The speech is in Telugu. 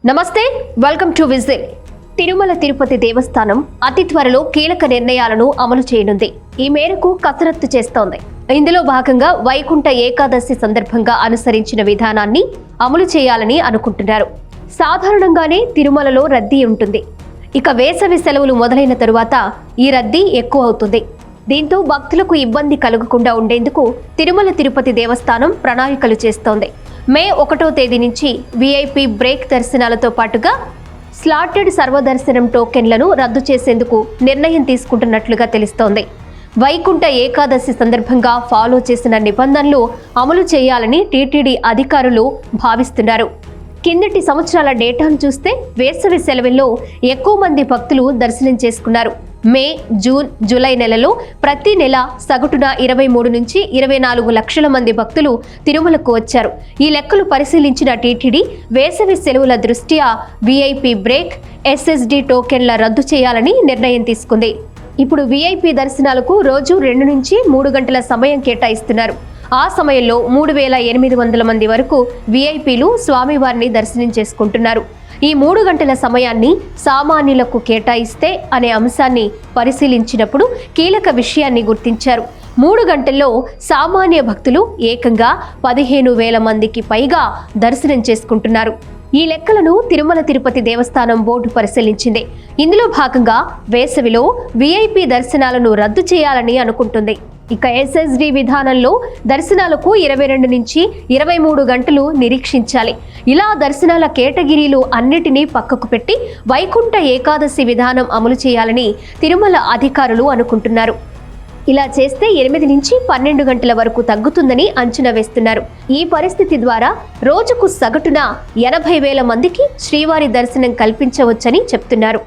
నమస్తే, welcome to whistle. Tirumala Tirupati దేవస్థానం అతి త్వరలో కీలక నిర్ణయాలను అమలు చేయనుంది. ఈ మేరకు కసరత్తు చేస్తోంది. ఇందులో భాగంగా వైకుంఠ ఏకాదశి సందర్భంగా అనుసరించిన విధానాన్ని అమలు చేయాలని అనుకుంటున్నారు. సాధారణంగానే తిరుమలలో రద్దీ ఉంటుంది. ఇక వేసవి సెలవులు మొదలైన తరువాత ఈ రద్దీ ఎక్కువ అవుతుంది. దీంతో భక్తులకు ఇబ్బంది కలగకుండా ఉండేందుకు తిరుమల తిరుపతి దేవస్థానం ప్రణాళికలు చేస్తోంది. మే 1వ తేదీ నుంచి విఐపి బ్రేక్ దర్శనాలతో పాటుగా స్లాటెడ్ సర్వదర్శనం టోకెన్లను రద్దు చేసేందుకు నిర్ణయం తీసుకుంటున్నట్లుగా తెలుస్తోంది. వైకుంఠ ఏకాదశి సందర్భంగా ఫాలో చేసిన నిబంధనలు అమలు చేయాలని టీటీడీ అధికారులు భావిస్తున్నారు. కిందటి సంవత్సరాల డేటాను చూస్తే వేసవి సెలవుల్లో ఎక్కువ మంది భక్తులు దర్శనం చేసుకున్నారు. మే, జూన్, జూలై నెలలో ప్రతి నెల సగటున 23 నుంచి 24 లక్షల మంది భక్తులు తిరుమలకు వచ్చారు. ఈ లెక్కలు పరిశీలించిన టీటీడీ వేసవి సెలవుల దృష్ట్యా విఐపి బ్రేక్, ఎస్ఎస్డి టోకెన్ల రద్దు చేయాలని నిర్ణయం తీసుకుంది. ఇప్పుడు విఐపి దర్శనాలకు రోజు 2 నుంచి 3 గంటల సమయం కేటాయిస్తున్నారు. ఆ సమయంలో 3800 మంది వరకు విఐపీలు స్వామివారిని దర్శనం చేసుకుంటున్నారు. ఈ 3 గంటల సమయాన్ని సామాన్యులకు కేటాయిస్తే అనే అంశాన్ని పరిశీలించినప్పుడు కీలక విషయాన్ని గుర్తించారు. 3 గంటల్లో సామాన్య భక్తులు ఏకంగా 15,000 మందికి పైగా దర్శనం చేసుకుంటున్నారు. ఈ లెక్కలను తిరుమల తిరుపతి దేవస్థానం బోర్డు పరిశీలించింది. ఇందులో భాగంగా వేసవిలో విఐపి దర్శనాలను రద్దు చేయాలని అనుకుంటుంది. ఇక ఎస్ఎస్డి విధానంలో దర్శనాలకు 22 నుంచి 23 గంటలు నిరీక్షించాలి. ఇలా దర్శనాల కేటగిరీలు అన్నిటినీ పక్కకు పెట్టి వైకుంఠ ఏకాదశి విధానం అమలు చేయాలని తిరుమల అధికారులు అనుకుంటున్నారు. ఇలా చేస్తే 8 నుంచి 12 గంటల వరకు తగ్గుతుందని అంచనా వేస్తున్నారు. ఈ పరిస్థితి ద్వారా రోజుకు సగటున 80,000 మందికి శ్రీవారి దర్శనం కల్పించవచ్చని చెప్తున్నారు.